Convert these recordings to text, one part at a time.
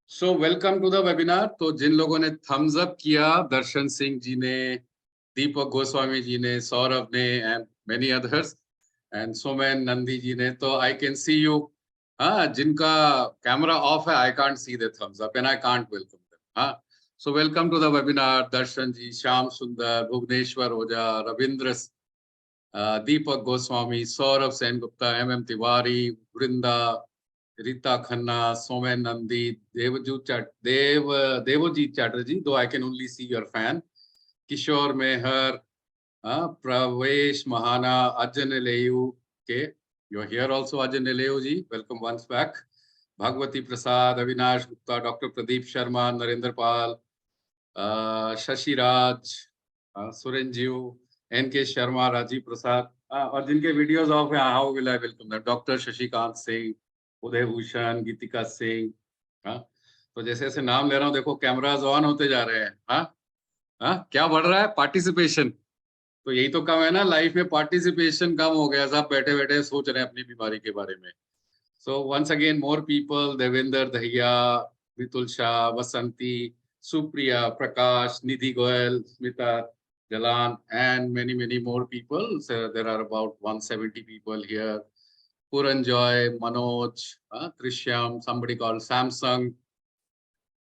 So welcome to the webinar. तो जिन लोगों ने थम्स अप किया, दर्शन सिंह जी ने, दीपक गोस्वामी जी ने, सौरभ ने and many others and Somen Nandi ji ने, तो आई कैन सी यू। हाँ, जिनका कैमरा ऑफ है I can't see the thumbs up and I can't welcome them. हाँ, so welcome to the webinar Darshan ji, Shyam Sundar, Bhubaneswar Ojha, Ravindra, Deepak Goswami, Saurabh Sengupta, M Tiwari, Vrinda, Rita Khanna, Somen Nandi, Devjit Chatterjee, though I can only see your fan, Kishore Mehar, Pravesh Mahana, अजन लेयू के, you are here also Ajan Leyu ji, welcome once back. Bhagwati Prasad, Avinash Gupta, doctor Pradeep Sharma, Narendra Pal, Shashiraj, Surenjeev, N K Sharma, Rajeev Prasad, और जिनके videos off है, how will I welcome them, doctor Shashikant Singh, Uday Bhushan, Geetika Singh. हाँ, तो जैसे जैसे नाम ले रहा हूँ, देखो कैमराज ऑन होते जा रहे हैं। हाँ हाँ, क्या बढ़ रहा है? पार्टिसिपेशन। तो यही तो कम है ना लाइफ में, पार्टिसिपेशन कम हो गया, सब बैठे बैठे सोच रहे हैं अपनी बीमारी के बारे में। So once again more people, Devendra Dahiya, Vitul Shah, Vasanti, Supriya, Prakash, Nidhi Goyal, Smita Jalan, and many more people. So there are about 170 people here. Puranjoy, Manoj, Trishyam, somebody called Samsung,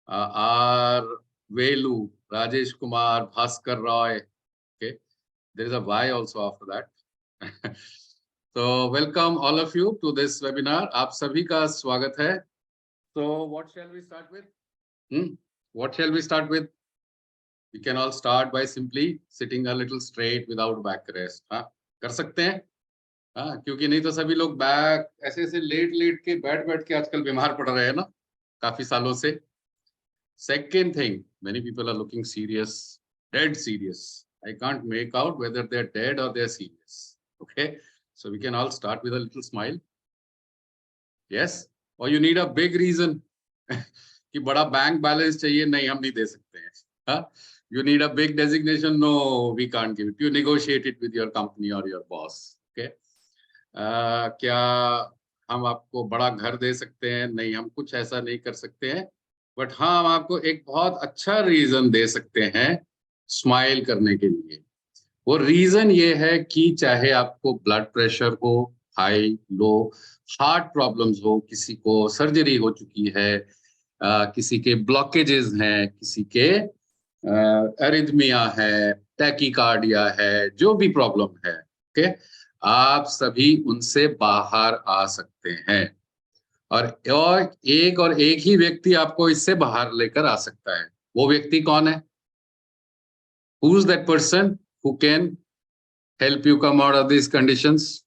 R. Velu, Rajesh Kumar, Bhaskar Roy. Okay, there is a Y also after that. So welcome all of you to this webinar. आप सभी का स्वागत है. So what shall we start with? What shall we start with? We can all start by simply sitting a little straight without backrest. हाँ, कर सकते हैं. हाँ, क्योंकि नहीं तो सभी लोग बैक ऐसे ऐसे लेट के बैठ के आजकल बीमार पड़ रहे हैं ना, काफी सालों से. Second thing, many people are looking serious, dead serious. I can't make out whether they're dead or they're serious. Okay, so we can all start with a little smile. Yes, or you need a big reason कि बड़ा bank balance चाहिए, नहीं हम नहीं दे सकते हैं. हाँ, you need a big designation, no we can't give it, you negotiate it with your company or your boss. Okay, क्या हम आपको बड़ा घर दे सकते हैं? नहीं, हम कुछ ऐसा नहीं कर सकते हैं, बट हाँ हम आपको एक बहुत अच्छा रीजन दे सकते हैं स्माइल करने के लिए. वो रीजन ये है कि चाहे आपको ब्लड प्रेशर हो, हाई लो, हार्ट प्रॉब्लम्स हो, किसी को सर्जरी हो चुकी है, किसी के ब्लॉकेजेस हैं, किसी के एरिथमिया है, टैकीकार्डिया है, जो भी प्रॉब्लम है, ओके, आप सभी उनसे बाहर आ सकते हैं. और एक ही व्यक्ति आपको इससे बाहर लेकर आ सकता है. वो व्यक्ति कौन है? Who is that person who can help you come out of these conditions?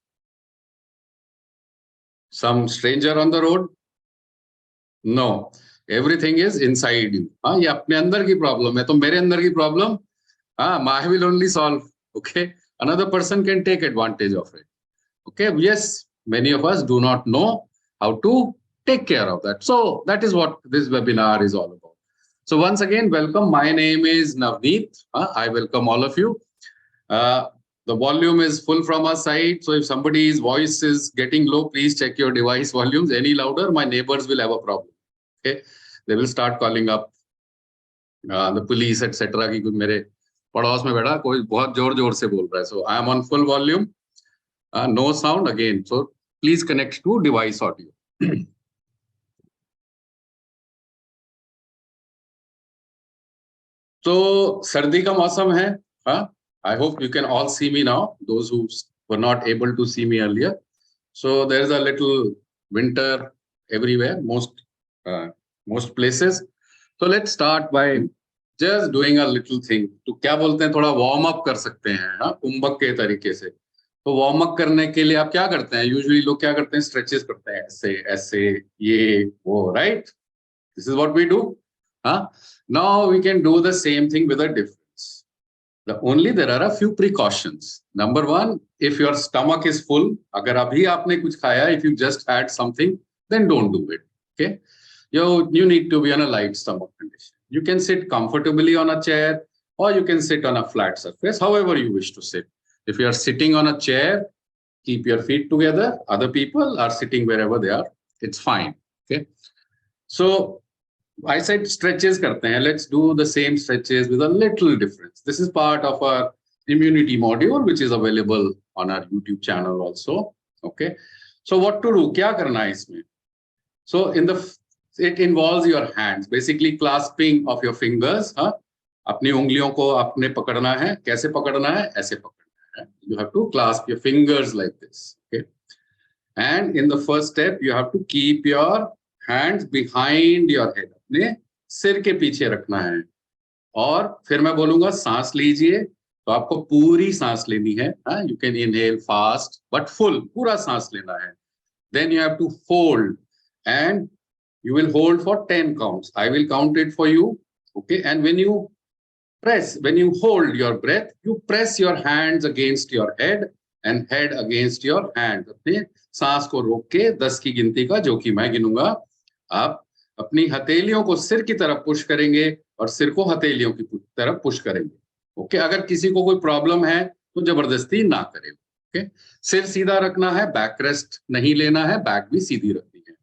Some stranger on the road? No. Everything is inside you. हाँ, ये अपने अंदर की प्रॉब्लम है, तो मेरे अंदर की प्रॉब्लम, हाँ, I will only solve. Okay, another person can take advantage of it. Okay, yes, many of us do not know how to take care of that. So that is what this webinar is all about. So once again, welcome. My name is Navneet. I welcome all of you. The volume is full from our side. So if somebody's voice is getting low, please check your device volumes. Any louder, my neighbors will have a problem. Okay, they will start calling up the police, etc. कि कुछ मेरे पड़ोस में बैठा कोई बहुत जोर से बोल रहा है. So I am on full volume. No sound again. So please connect to device audio. तो सर्दी का मौसम है. हाँ, I hope you can all see me now, those who were not able to see me earlier. So there is a little winter everywhere, most places. So let's start by just doing a little thing. तो क्या बोलते हैं, थोड़ा warm up कर सकते हैं. हाँ, कुंभक के तरीके से. तो वार्म अप करने के लिए आप क्या करते हैं? यूजुअली लोग क्या करते हैं? स्ट्रेचेस करते हैं, ऐसे ऐसे, ये वो, right? This is what we do. हाँ, now we can do the same thing with a difference. Only there are a few precautions. Number one, if your stomach is full, अगर अभी आपने कुछ खाया, if you just had something, then don't do it. Okay, you need to be on a light stomach condition. You can sit comfortably on a chair, or you can sit on a flat surface, however you wish to sit. If you are sitting on a chair, keep your feet together. Other people are sitting wherever they are. It's fine. Okay, so I said stretches करते हैं. Let's do the same stretches with a little difference. This is part of our immunity module, which is available on our YouTube channel also. Okay. So what to do? क्या करना है इसमें? So it involves your hands, basically clasping of your fingers. हाँ, अपनी उंगलियों को आपने पकड़ना है. कैसे पकड़ना है? ऐसे पकड़ना है. You have to clasp your fingers like this. Okay. And in the first step, you have to keep your hands behind your head. अपने सिर के पीछे रखना है. और फिर मैं बोलूंगा सांस लीजिए, तो आपको पूरी सांस लेनी है. You can inhale fast, but full, पूरा सांस लेना है. Then you have to hold, and you will hold for 10 counts. I will count it for you. Okay. And when you hold your breath, you press your hands against your head and head against your hand. अपने सांस को रोक के 10 की गिनती का, जो कि मैं गिनूंगा, आप अपनी हथेलियों को सिर की तरफ पुश करेंगे और सिर को हथेलियों की तरफ पुश करेंगे. ओके. अगर किसी को कोई प्रॉब्लम है तो जबरदस्ती ना करें. ओके. सिर सीधा रखना है, बैक रेस्ट नहीं लेना है, बैक भी सीधी रखनी है.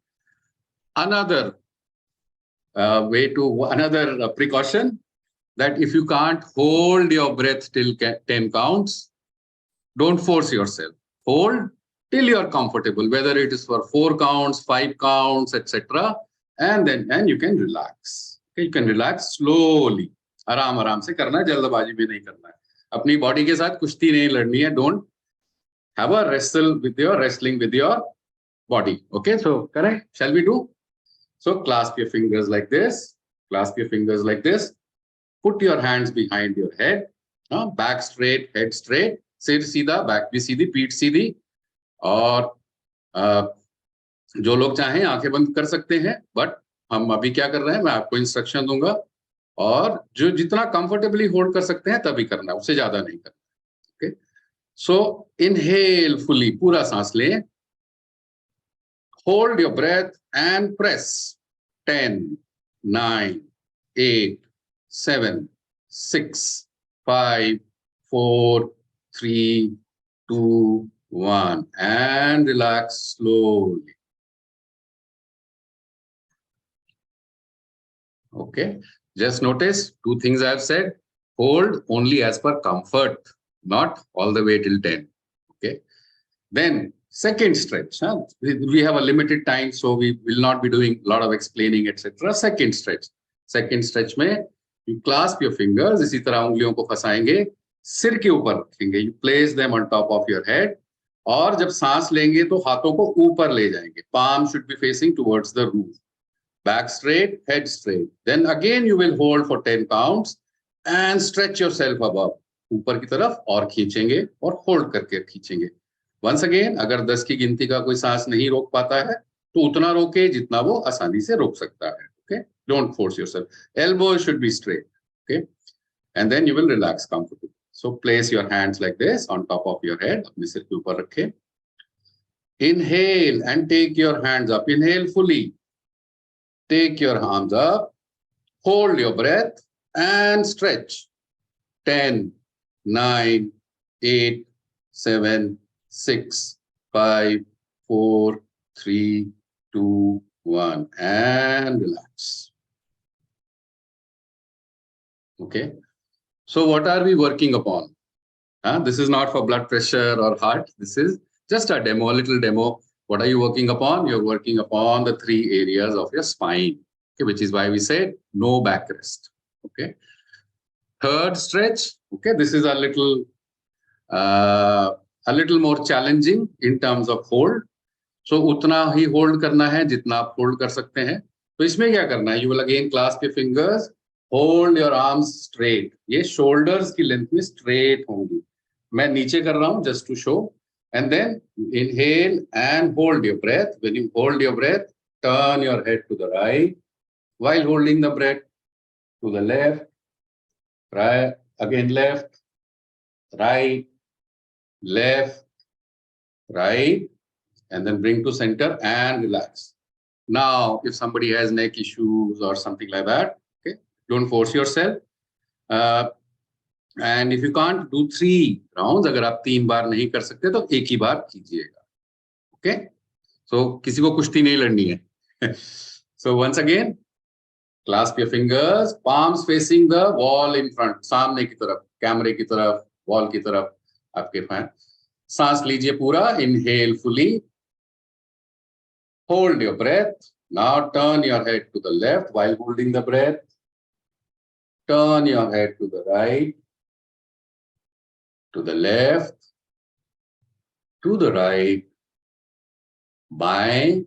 Another another precaution, that if you can't hold your breath till 10 counts, don't force yourself. Hold till you're comfortable, whether it is for 4 counts, 5 counts, etc. And then you can relax. Okay, you can relax slowly. आराम आराम से करना है, जल्दबाजी में नहीं करना है. अपनी बॉडी के साथ कुश्ती नहीं लड़नी है. Don't have a wrestling with your body. Okay, so correct. Shall we do? So clasp your fingers like this. Clasp your fingers like this. Put your hands behind your head. Back straight, head straight. सिर सीधा, back भी सीधी, पीठ सीधी. और जो लोग चाहें आंखें बंद कर सकते हैं, बट हम अभी क्या कर रहे हैं, मैं आपको इंस्ट्रक्शन दूंगा, और जो जितना कंफर्टेबली होल्ड कर सकते हैं तभी करना है, उससे ज्यादा नहीं करना. ओके. सो इनहेल फुली, पूरा सांस लें. Hold your breath and press. 10, 9, 8, 7, 6, 5, 4, 3, 2, 1, and relax slowly. Okay, just notice 2 things I have said. Hold only as per comfort, not all the way till 10. Okay. Then second stretch. We have a limited time, so we will not be doing a lot of explaining, etc. Second stretch. Second stretch में you clasp your fingers. इसी तरह उंगलियों को फंसाएंगे, सिर के ऊपर रखेंगे. You place them on top of your head. और जब सांस लेंगे तो हाथों को ऊपर ले जाएंगे. Palm should be facing towards the roof. Back straight, head straight. Then again you will hold for 10 counts and stretch yourself above. ऊपर की तरफ और खींचेंगे और होल्ड करके खींचेंगे. Once again, अगर 10 की गिनती का कोई सांस नहीं रोक पाता है तो उतना रोके जितना वो आसानी से रोक सकता है. Okay? Don't force yourself. Elbows should be straight. Okay? And then you will relax comfortably. So place your hands like this on top of your head. अपने सिर के ऊपर रखें. Inhale and take your hands up. Inhale fully. Take your arms up. Hold your breath and stretch. 10, 9, 8, 7, 6, 5, 4, 3, 2, 1, and relax. Okay. So what are we working upon? This is not for blood pressure or heart. This is just a demo, a little demo. What are you working upon? You're working upon the 3 areas of your spine, okay, which is why we said no backrest. Okay. Third stretch. Okay, this is a little more challenging in terms of hold. So उतना ही hold करना है जितना आप hold कर सकते हैं. तो इसमें क्या करना है? You will again clasp your fingers, hold your arms straight. ये shoulders की length में straight होंगी. मैं नीचे कर रहा हूँ just to show. And then inhale and hold your breath. When you hold your breath, turn your head to the right. While holding the breath, to the left, right, again left, right, left, right, and then bring to center and relax. Now, if somebody has neck issues or something like that, okay, don't force yourself. And if you can't do 3 rounds, अगर आप 3 बार नहीं कर सकते तो एक ही बार कीजिएगा. Okay? So किसी को कुश्ती नहीं लड़नी है. So once again, Clasp your fingers, palms facing the wall in front. सामने की तरफ, कैमरे की तरफ, wall की तरफ आपके फैन. सांस लीजिए पूरा. Inhale fully. Hold your breath. Now turn your head to the left while holding the breath. Turn your head to the right, to the left, to the right, बाएं,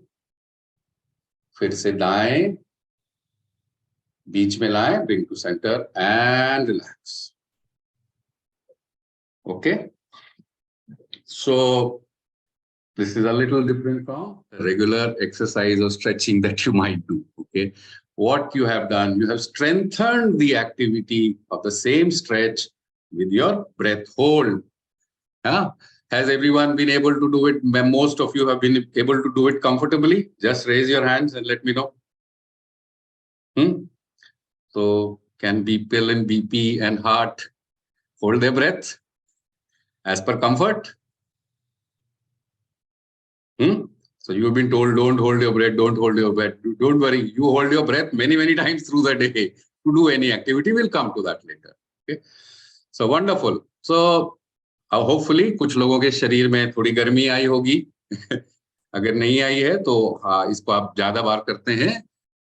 फिर से दाएं, बीच में लाएं, bring to center and relax. Okay. So this is a little different from the regular exercise or stretching that you might do. Okay. What you have done, you have strengthened the activity of the same stretch with your breath hold. Huh? Has everyone been able to do it? Most of you have been able to do it comfortably. Just raise your hands and let me know. So can people in BP and heart hold their breath as per comfort? So you've been told, don't hold your breath, don't hold your breath. Don't worry, you hold your breath many, many times through the day to do any activity. We'll come to that later. Okay. So wonderful. So hopefully कुछ लोगों के शरीर में थोड़ी गर्मी आई होगी. अगर नहीं आई है तो हाँ, इसको आप ज्यादा बार करते हैं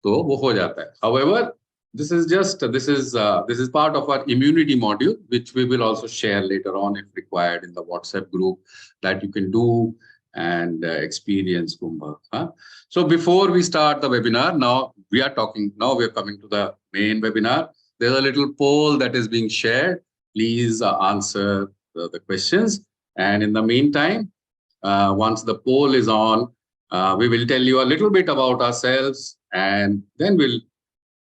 तो वो हो जाता है. However, this is part of our immunity module, which we will also share later on if required in the WhatsApp group that you can do and experience Kumbhak. Huh? So before we start the webinar, now we are coming to the main webinar. There's a little poll that is being shared. Please answer the questions. And in the meantime, once the poll is on, we will tell you a little bit about ourselves, and then we'll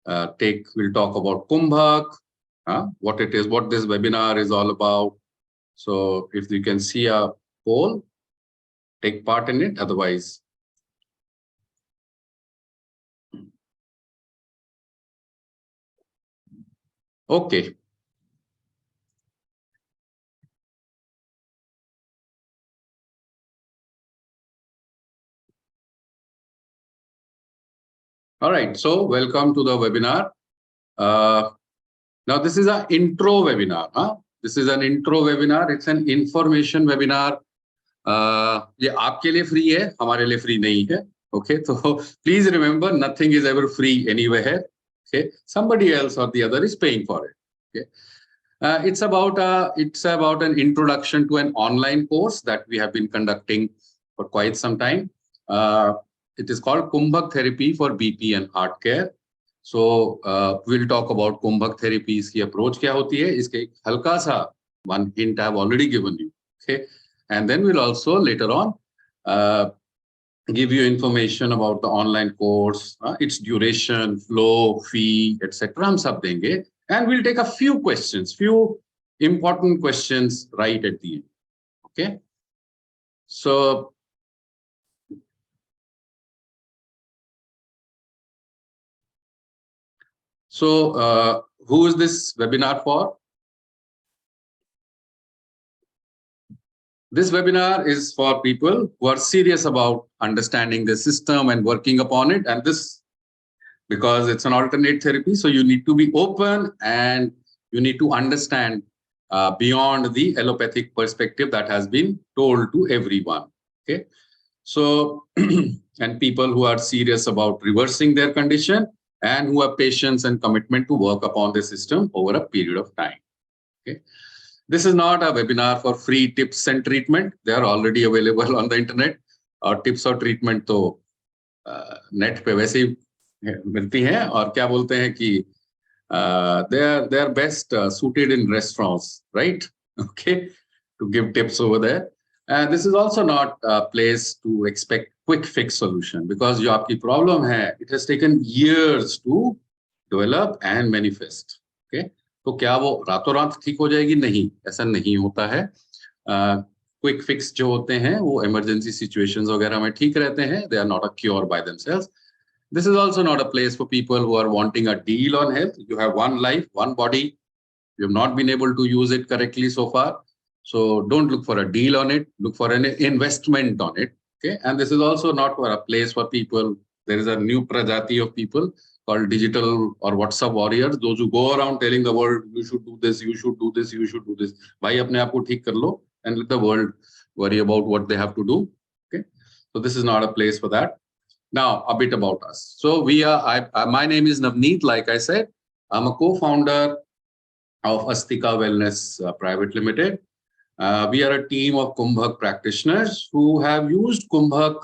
talk about Kumbhak, what it is, what this webinar is all about. So if you can see a poll, take part in it. Otherwise, okay. All right, so welcome to the webinar. Now this is an intro webinar. This is an intro webinar. It's an information webinar. ये आपके लिए free है, हमारे लिए free नहीं है. Okay, so please remember, nothing is ever free anywhere. Okay, somebody else or the other is paying for it. Okay, it's about an introduction to an online course that we have been conducting for quite some time. It is called Kumbhak Therapy for BP and Heart Care. So we'll talk about Kumbhak therapy. इसकी approach क्या होती है? इसके हल्का सा one hint I have already given you. Okay, and then we'll also later on give you information about the online course, its duration, flow, fee, etc. हम सब देंगे. And we'll take a few questions, few important questions right at the end. Okay. So who is this webinar for? This webinar is for people who are serious about understanding the system and working upon it. And this, because it's an alternate therapy, so you need to be open and you need to understand beyond the allopathic perspective that has been told to everyone. Okay. So, and people who are serious about reversing their condition and who have patience and commitment to work upon the system over a period of time. Okay. This is not a webinar for free tips and treatment. They are already available on the internet. और tips और treatment तो net पे वैसे ही मिलती हैं. और क्या बोलते हैं कि they are best suited in restaurants, right? Okay, to give tips over there. And this is also not a place to expect quick fix solution, because जो आपकी problem है, it has taken years to develop and manifest. Okay. तो क्या वो रातों रात ठीक हो जाएगी? नहीं, ऐसा नहीं होता है. क्विक फिक्स जो होते हैं वो इमरजेंसी सिचुएशंस वगैरह में ठीक रहते हैं. They are not a cure by themselves. This is also not a place for people who are wanting a deal on health. You have one life, one body. You have not been able to use it correctly so far. So don't look for a deal on it. Look for an investment on it. Okay. And this is also not for a place for people There is a new prajati of people called digital or WhatsApp warriors, those who go around telling the world, you should do this, you should do this, you should do this. Bhai, apne aap ko theek kar lo and let the world worry about what they have to do. Okay, so this is not a place for that. Now, a bit about us. So my name is Navneet. Like I said, I'm a co-founder of Astika Wellness Private Limited. We are a team of Kumbhak practitioners who have used Kumbhak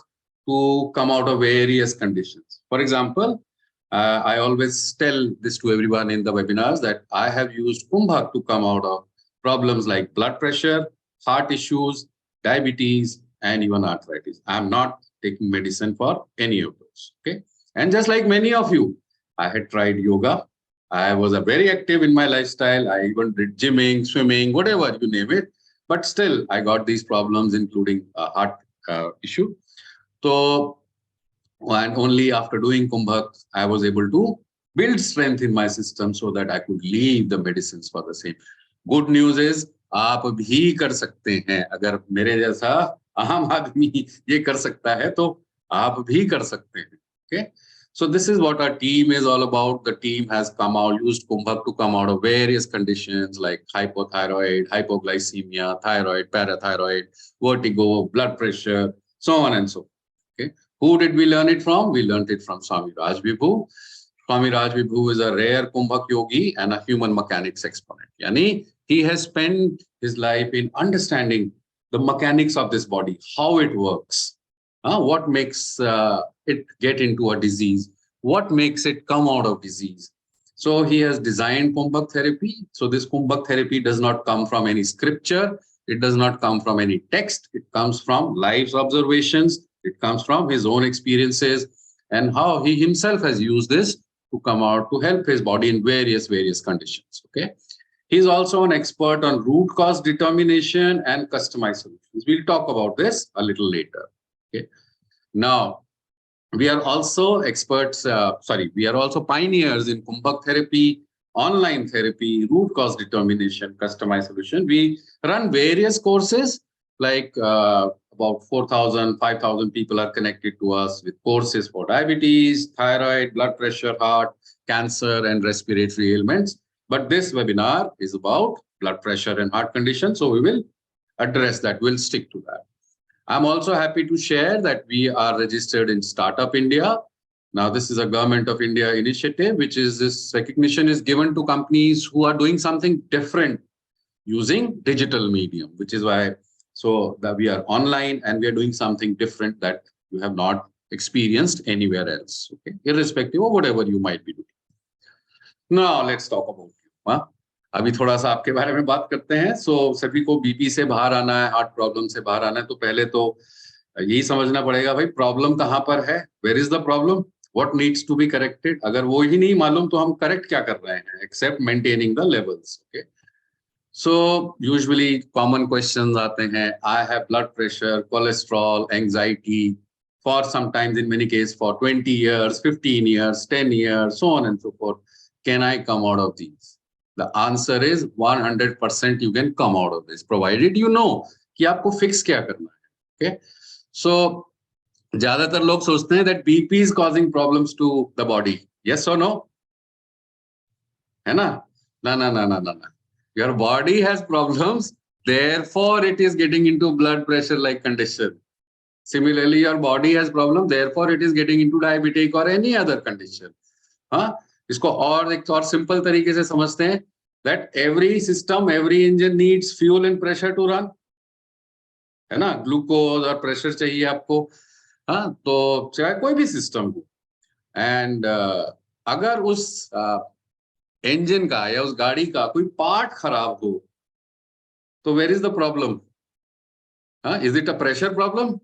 to come out of various conditions. For example, I always tell this to everyone in the webinars that I have used Kumbhak to come out of problems like blood pressure, heart issues, diabetes, and even arthritis. I'm not taking medicine for any of those. Okay. And just like many of you, I had tried yoga. I was very active in my lifestyle. I even did gymming, swimming, whatever you name it. But still, I got these problems, including a heart issue. So, and only after doing Kumbhak, I was able to build strength in my system so that I could leave the medicines for the same. Good news is, आप भी कर सकते हैं. अगर मेरे जैसा आम आदमी ये कर सकता है, तो आप भी कर सकते हैं. Okay. So this is what our team is all about. The team has used Kumbhak to come out of various conditions like hypothyroid, hypoglycemia, thyroid, parathyroid, vertigo, blood pressure, so on and so forth. Okay. Who did we learn it from? We learned it from Swami Raj Vibhu. Swami Raj Vibhu is a rare Kumbhak yogi and a human mechanics exponent. Yani, he has spent his life in understanding the mechanics of this body, how it works, what makes it get into a disease, what makes it come out of disease. So he has designed Kumbhak therapy. So this Kumbhak therapy does not come from any scripture. It does not come from any text. It comes from life's observations. It comes from his own experiences and how he himself has used this to come out to help his body in various conditions. Okay. He's also an expert on root cause determination and customized solutions. We'll talk about this a little later. Okay. Now, we are also experts, we are also pioneers in Kumbhak therapy, online therapy, root cause determination, customized solution. We run various courses, like about 4,000, 5,000 people are connected to us with courses for diabetes, thyroid, blood pressure, heart, cancer, and respiratory ailments. But this webinar is about blood pressure and heart conditions, so we will address that. We'll stick to that. I'm also happy to share that we are registered in Startup India. Now, this is a Government of India initiative, which is this recognition is given to companies who are doing something different using digital medium, which is why so that we are online and we are doing something different that you have not experienced anywhere else. Okay, irrespective of whatever you might be doing. Now, let's talk about you. अभी थोड़ा सा आपके बारे में बात करते हैं. सो सभी को बीपी से बाहर आना है, हार्ट प्रॉब्लम से बाहर आना है, तो पहले तो यही समझना पड़ेगा भाई प्रॉब्लम कहाँ पर है, where is the problem, what needs to be corrected. अगर वो ही नहीं मालूम तो हम करेक्ट क्या कर रहे हैं, except maintaining the levels. Okay, so usually common questions आते हैं. I have blood pressure, cholesterol, anxiety for sometimes in many cases for 20 years, 15 years, 10 years, so on and so forth. Can I come out of these? The answer is 100% you can come out of this, provided you know कि आपको fix क्या करना है. Okay, so ज्यादातर लोग सोचते हैं that BP is causing problems to the body. Yes or no? है ना? No. Your body has problems, therefore it is getting into blood pressure like condition. Similarly, your body has problem, therefore it is getting into diabetic or any other condition. इसको और एक और simple तरीके से समझते हैं that every system, every engine needs fuel and pressure to run. है ना, ग्लूकोज और प्रेशर चाहिए आपको. तो चाहे कोई भी सिस्टम हो, एंड अगर उस इंजन का या उस गाड़ी का कोई पार्ट खराब हो, तो where is the problem? Is it a pressure problem?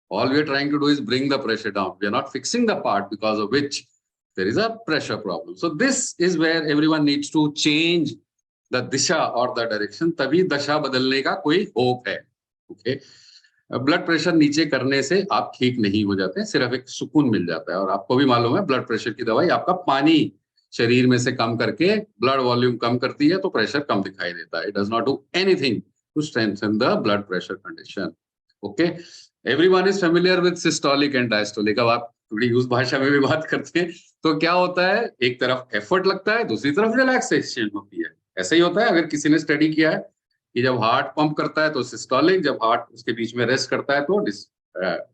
All we are trying to do is bring the pressure down. We are not fixing the part because of which there is a pressure problem. So this is where everyone needs to change the disha or the direction. तभी दशा बदलने का कोई hope है. Okay. Blood pressure नीचे करने से आप ठीक नहीं हो जाते, सिर्फ एक सुकून मिल जाता है. और आपको भी मालूम है ब्लड प्रेशर की दवाई आपका पानी शरीर में से कम करके ब्लड वॉल्यूम कम करती है, तो प्रेशर कम दिखाई देता है. It does not do anything to strengthen the blood pressure condition. Okay, everyone is familiar with systolic and diastolic. अब आप थोड़ी यूज भाषा में भी बात करते हैं, तो क्या होता है, एक तरफ एफर्ट लगता है, दूसरी तरफ रिलैक्सेशन होती है। ऐसा ही होता है, अगर किसी ने स्टडी किया है कि जब हार्ट पंप करता है तो सिस्टोलिक, जब हार्ट उसके बीच में रेस्ट करता है तो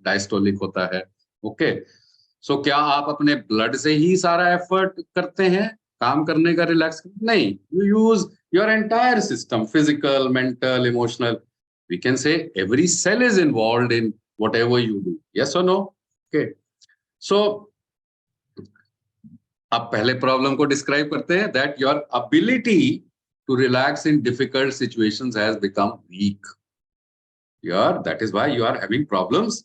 डायस्टोलिक होता है। ओके, सो क्या आप अपने ब्लड से ही सारा एफर्ट करते हैं काम करने का, रिलैक्स? नहीं, you use your entire system, physical, mental, emotional. We can say every cell is involved in whatever you do, yes और नो? ओके, सो अब पहले प्रॉब्लम को डिस्क्राइब करते हैं, that your ability to relax in difficult situations has become weak. यार, that is why you are having problems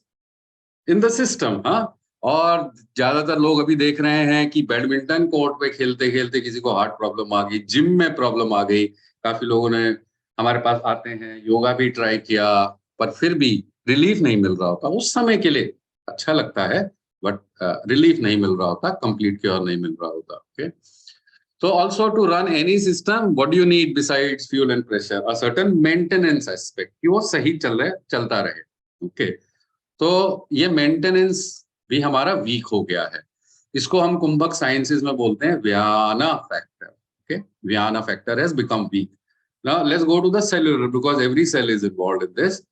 in the system. हाँ, और ज्यादातर लोग अभी देख रहे हैं कि बैडमिंटन कोर्ट पे खेलते खेलते किसी को हार्ट प्रॉब्लम आ गई, जिम में प्रॉब्लम आ गई। काफी लोगों ने हमारे पास आते हैं, योगा भी ट्राई किया, पर फिर भी रिलीफ नहीं मिल रहा होता। उस समय के लिए अच्छा लगता है, बट रिलीफ नहीं मिल रहा होता, कंप्लीट क्योर नहीं मिल रहा होता। Okay, so also to run any system, what do you need besides fuel and pressure? A certain maintenance aspect, कि वो सही चलता रहे। ओके, तो ये मेंटेनेंस भी हमारा वीक हो गया है। इसको हम कुंभक साइंसेज में बोलते हैं Vyana factor. Okay, Vyana factor has become weak. Now let's go to the cellular, because every cell is involved in this.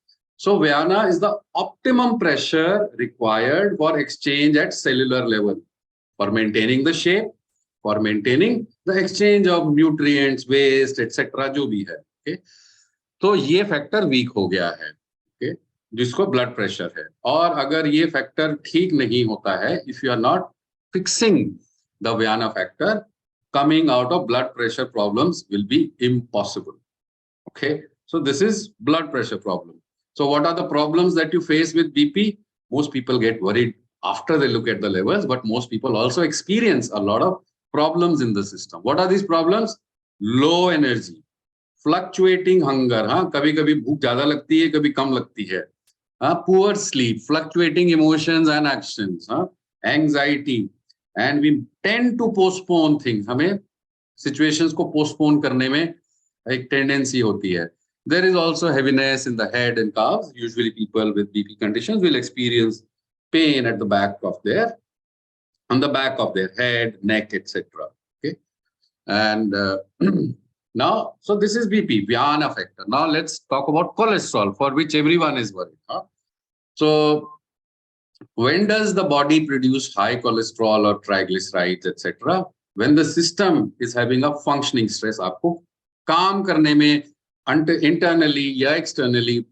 So Vyana is the optimum pressure required for exchange at cellular level, for maintaining the shape, for maintaining the exchange of nutrients, waste, etc. जो भी है। okay? तो ये factor week हो गया है, okay? जिसको blood pressure है। और अगर ये फैक्टर ठीक नहीं होता है, if you are not fixing the Vyana factor, coming out of blood pressure problems will be impossible. Okay, so this is blood pressure problem. So what are the problems that you face with BP? Most people get worried after they look at the levels, but most people also experience a lot of problems in the system. What are these problems? Low energy, fluctuating hunger, हाँ, कभी कभी भूख ज्यादा लगती है, कभी कम लगती है, हाँ, poor sleep, fluctuating emotions and actions, हाँ, anxiety, and we tend to postpone things. हमें situations को postpone करने में एक tendency होती है। There is also heaviness in the head and calves. Usually people with BP conditions will experience pain at the back of on the back of their head, neck, etc. Okay, and now, so this is BP, Vyana factor. Now let's talk about cholesterol, for which everyone is worried. Huh? So when does the body produce high cholesterol or triglycerides, etc.? When the system is having a functioning stress, आपको काम करने में internally या externally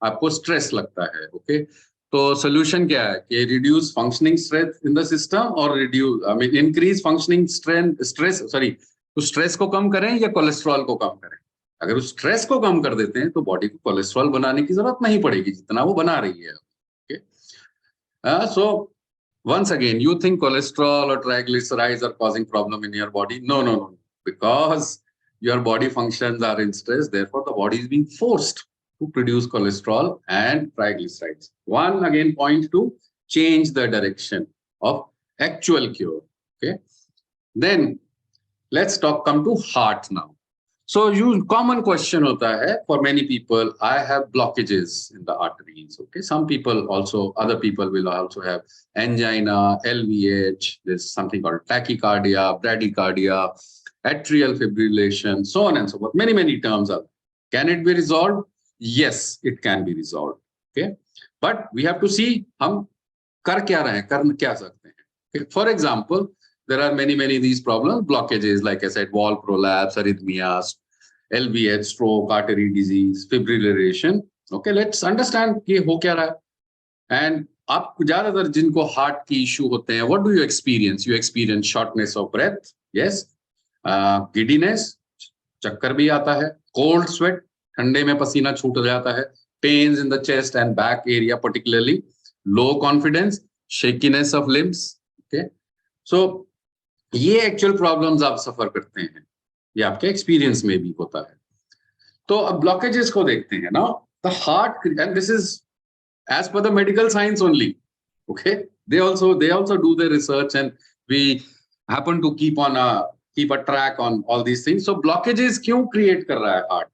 आपको stress लगता है। Okay, तो solution क्या है कि reduce functioning stress in the system और इंक्रीज फंक्शनिंग तो स्ट्रेस को कम करें या कोलेस्ट्रॉल को कम करें? अगर उस स्ट्रेस को कम कर देते हैं तो बॉडी को कोलेस्ट्रॉल बनाने की जरूरत नहीं पड़ेगी जितना वो बना रही है। Okay, so once again, you think cholesterol or triglycerides are causing problem in your body? No, because your body functions are in stress, therefore the body is being forced to produce cholesterol and triglycerides. One again point to change the direction of actual cure. Okay, then let's come to heart now. So common question hota hai for many people, I have blockages in the arteries. Okay, some people also, other people will also have angina, LVH, there's something called tachycardia, bradycardia, atrial fibrillation, so on and so forth. Many terms are. Can it be resolved? Yes, it can be resolved. Okay, but we have to see हम कर क्या रहे हैं, कर क्या सकते हैं. Okay? For example, there are many these problems, blockages, like I said, wall prolapse, arrhythmias, LVH, stroke, artery disease, fibrillation. Okay, let's understand कि हो क्या रहा है. And आप ज्यादातर जिनको हार्ट की इश्यू होते हैं, what do you experience? You experience shortness of breath, yes, giddiness, चक्कर भी आता है, cold sweat, ठंडे में पसीना छूट जाता है, pains in the chest and back area particularly, low confidence, shakiness of limbs. Okay, so ये एक्चुअल प्रॉब्लम्स आप सफर करते हैं, ये आपके एक्सपीरियंस में भी होता है. तो अब ब्लॉकेजेस को देखते हैं ना. The heart, and this is as per the medical science only. Okay, they also do their research, and we happen to keep a track on all these things. So blockages क्यों create कर रहा है heart?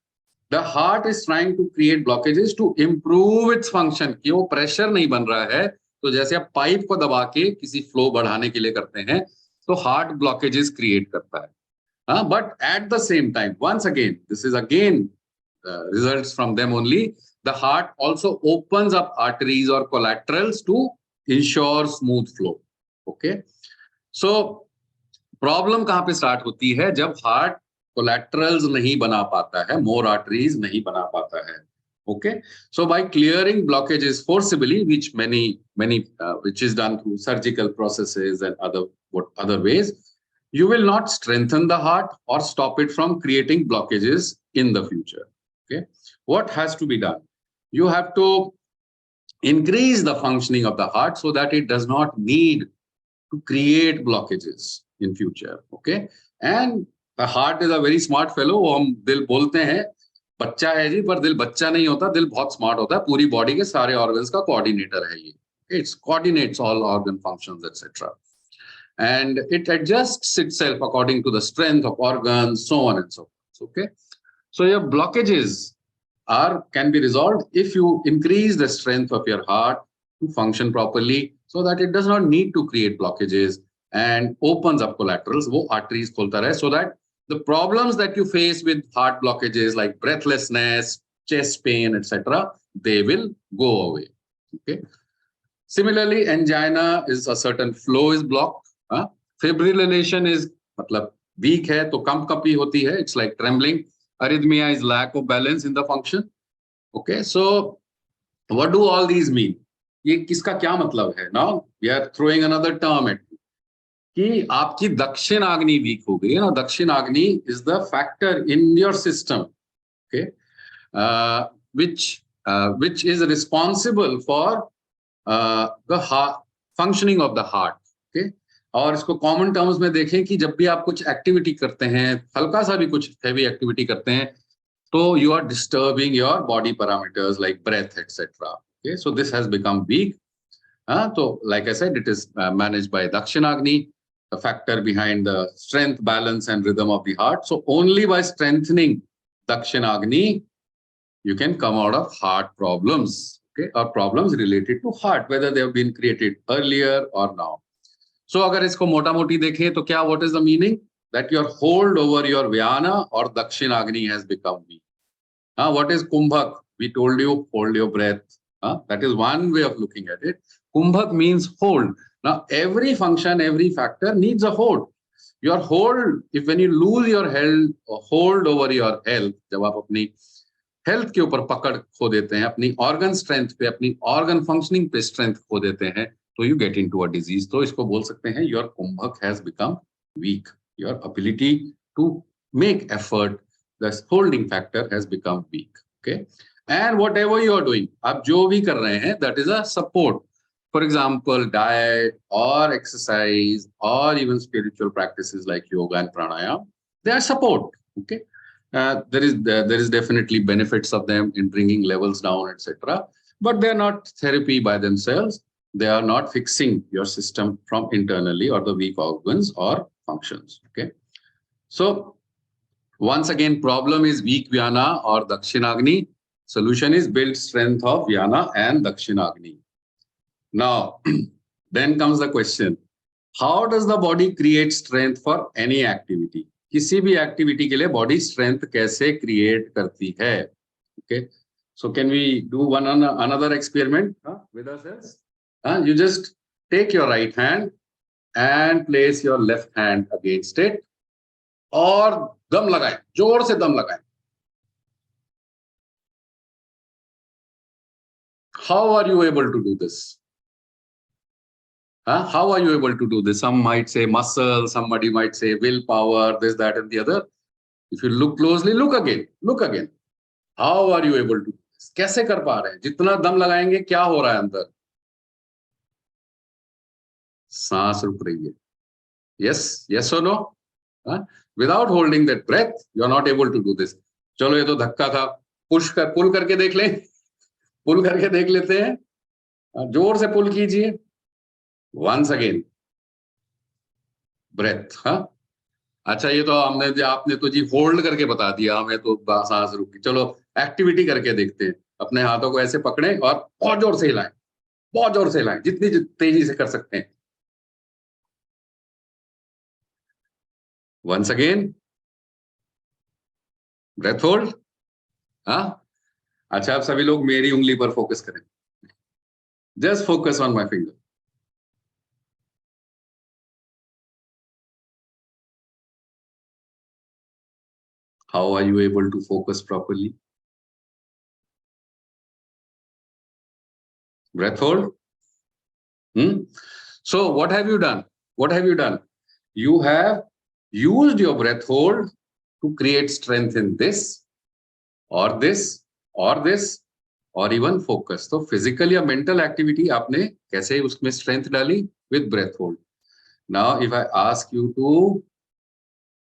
The heart is trying to create blockages to improve its function. कि वो pressure नहीं बन रहा है तो जैसे आप पाइप को दबा के किसी फ्लो बढ़ाने के लिए करते हैं, तो हार्ट ब्लॉकेजेस क्रिएट करता है. But at the same time, once again, this is again results from them only. The heart also opens up arteries or collaterals to ensure smooth flow. Okay. So problem कहां पे start होती है? जब heart collaterals नहीं बना पाता है, मोर arteries नहीं बना पाता है. Okay, so by clearing blockages forcibly, which is done through surgical processes and other ways, you will not strengthen the heart or stop it from creating blockages in the future. Okay, what has to be done? You have to increase the functioning of the heart so that it does not need to create blockages in future. Okay, and the heart is a very smart fellow. वो हम दिल बोलते हैं बच्चा है जी, पर दिल बच्चा नहीं होता, दिल बहुत स्मार्ट होता है. पूरी बॉडी के सारे ऑर्गन्स का कोऑर्डिनेटर है ये. It coordinates all organ functions, etc. And it adjusts itself according to the strength of organs, so on and so forth. Okay, so your blockages can be resolved if you increase the strength of your heart to function properly, so that it does not need to create blockages and opens up collaterals. वो arteries खोलता रहे, so that the problems that you face with heart blockages like breathlessness, chest pain, etc., they will go away. Okay. Similarly, angina is a certain flow is blocked. Fibrillation is मतलब weak है तो कंपकपी होती है. It's like trembling. Arrhythmia is lack of balance in the function. Okay, so what do all these mean? ये किसका क्या मतलब है? Now we are throwing another term at you. कि आपकी दक्षिण आग्नि वीक हो गई है ना. दक्षिण आग्नि is the factor in your system, okay, which is responsible for the functioning of the heart. Okay, और इसको कॉमन टर्म्स में देखें कि जब भी आप कुछ एक्टिविटी करते हैं, हल्का सा भी कुछ हैवी एक्टिविटी करते हैं, तो you are disturbing your body parameters like breath, etc. Okay, so this has become weak. So like I said, it is managed by Dakshinagni, the factor behind the strength, balance, and rhythm of the heart. So only by strengthening Dakshinagni, you can come out of heart problems, okay, or problems related to heart, whether they have been created earlier or now. So अगर इसको मोटा मोटी देखें तो क्या, what is the meaning? That your hold over your Vyana or Dakshinagni has become weak. What is Kumbhak? We told you, hold your breath. That is one way of looking at it. Kumbhak means hold. Now, every function, every factor needs a hold. Your hold, if when you lose your hold over your health, जब आप अपनी health के ऊपर पकड़ खो देते हैं, अपनी ऑर्गन स्ट्रेंथ पे, अपनी ऑर्गन फंक्शनिंग पे स्ट्रेंथ खो देते हैं, तो you get into a disease. तो इसको बोल सकते हैं your kumbhak has become weak. Your ability to make effort, the holding factor has become weak. Okay, and whatever you are doing, आप जो भी कर रहे हैं, that is a support. For example, diet or exercise or even spiritual practices like yoga and pranayama, they are support. Okay, there is definitely benefits of them in bringing levels down, etc. But they are not therapy by themselves. They are not fixing your system from internally or the weak organs or functions. Okay, so once again, problem is weak Vyana or Dakshinagni. Solution is build strength of Vyana and Dakshinagni. Now, then comes the question, how does the body create strength for any activity? किसी भी activity के लिए body strength कैसे create करती है? Okay, so can we do another experiment with ourselves? You just take your right hand and place your left hand against it और दम लगाएं, जोर से दम लगाएं. How are you able to do this? How are you able to do this? Some might say muscle, somebody might say willpower, this, that, and the other. If you look closely, look again. How are you able to do this? कैसे कर पा रहे हैं? जितना दम लगाएंगे, क्या हो रहा है अंदर? सांस रुक रही है. Yes or no? Without holding that breath, you are not able to do this. चलो, ये तो धक्का था. पुल करके देख लें. पुल करके देख लेते हैं. जोर से पुल कीजिए. Once again, breath. अच्छा, ये तो आपने तो जी होल्ड करके बता दिया, हमें तो सांस रुकी. चलो एक्टिविटी करके देखते हैं. अपने हाथों को ऐसे पकड़ें और बहुत जोर से हिलाएं. बहुत जोर से हिलाएं, जितनी तेजी से कर सकते हैं। Once again, breath hold. हाँ, अच्छा, आप सभी लोग मेरी उंगली पर फोकस करें, just focus on my finger. How are you able to focus properly? Breath hold. So what have you done? What have you done? You have used your breath hold to create strength in this or this or this or even focus. So physical या mental activity आपने कैसे उसमें strength डाली? With breath hold. Now if I ask you to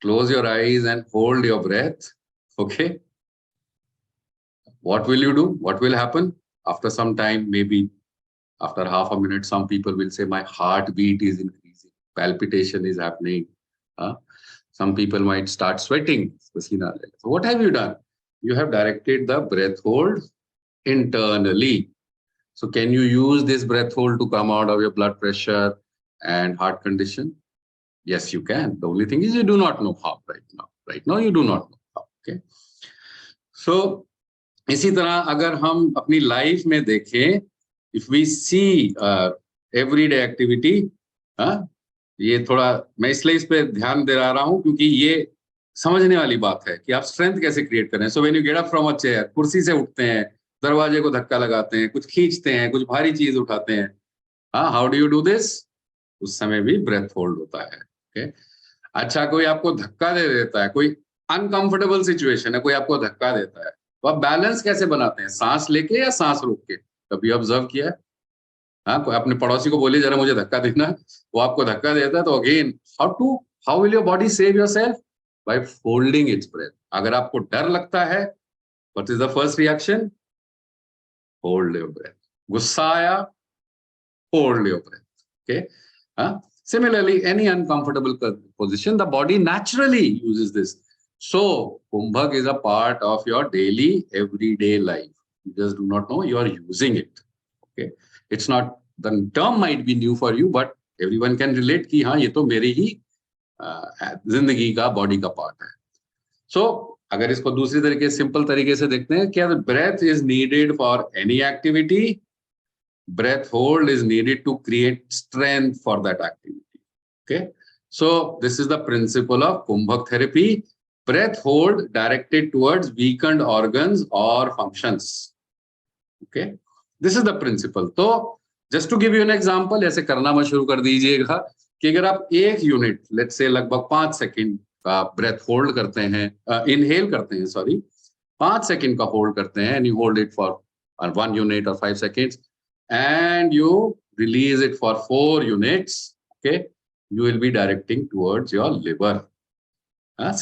close your eyes and hold your breath, okay, what will you do? What will happen? After some time, maybe after half a minute, some people will say, my heartbeat is increasing, palpitation is happening. Some people might start sweating. So what have you done? You have directed the breath hold internally. So can you use this breath hold to come out of your blood pressure and heart condition? Yes, you can. The only thing is you do not know how right now. Right now, you do not know how. Okay. So, इसी तरह अगर हम अपनी life में देखें, if we see everyday activity, ये थोड़ा मैं इसलिए इस पे ध्यान दे रहा हूं क्योंकि ये समझने वाली बात है कि आप स्ट्रेंथ कैसे क्रिएट करें। So when you get up from a chair, कुर्सी से उठते हैं, दरवाजे को धक्का लगाते हैं, कुछ खींचते हैं, कुछ भारी चीज उठाते हैं, how do you do this? उस समय भी ब्रेथ होल्ड होता है। ओके, अच्छा, कोई आपको धक्का दे देता है, कोई अनकंफर्टेबल सिचुएशन है, कोई आपको धक्का देता है, तो आप बैलेंस कैसे बनाते हैं? सांस लेके या सांस रोक के? कभी ऑब्जर्व किया है? हाँ, कोई अपने पड़ोसी को बोलिए जरा मुझे धक्का देना, वो आपको धक्का देता है, तो again how will your body save yourself? By holding its breath. अगर आपको डर लगता है, what is the first reaction? Hold your breath. गुस्सा आया, hold your breath. Okay, similarly, any uncomfortable position, the body naturally uses this. So Kumbhak is a part of your daily everyday life. You just do not know you are using it. Okay, it's not, the term might be new for you, but everyone can relate कि हाँ, ये तो मेरी ही जिंदगी का body का part है। So अगर इसको दूसरी तरीके, सिंपल तरीके से देखते हैं, क्या breath is needed for any activity, breath hold is needed to create strength for that activity. Okay, so this is the principle of Kumbhak therapy. Breath hold directed towards weakened organs or functions. Okay, this is the principle. तो just to give you an example, ऐसे करना मत शुरू कर दीजिएगा कि अगर आप एक यूनिट, लेट्स से लगभग 5 सेकंड का ब्रेथ होल्ड करते हैं, इनहेल करते हैं, सॉरी, 5 सेकंड का होल्ड करते हैं, and you hold it for 1 unit और 5 seconds, and you release it for 4 units, okay, you will be directing towards your liver.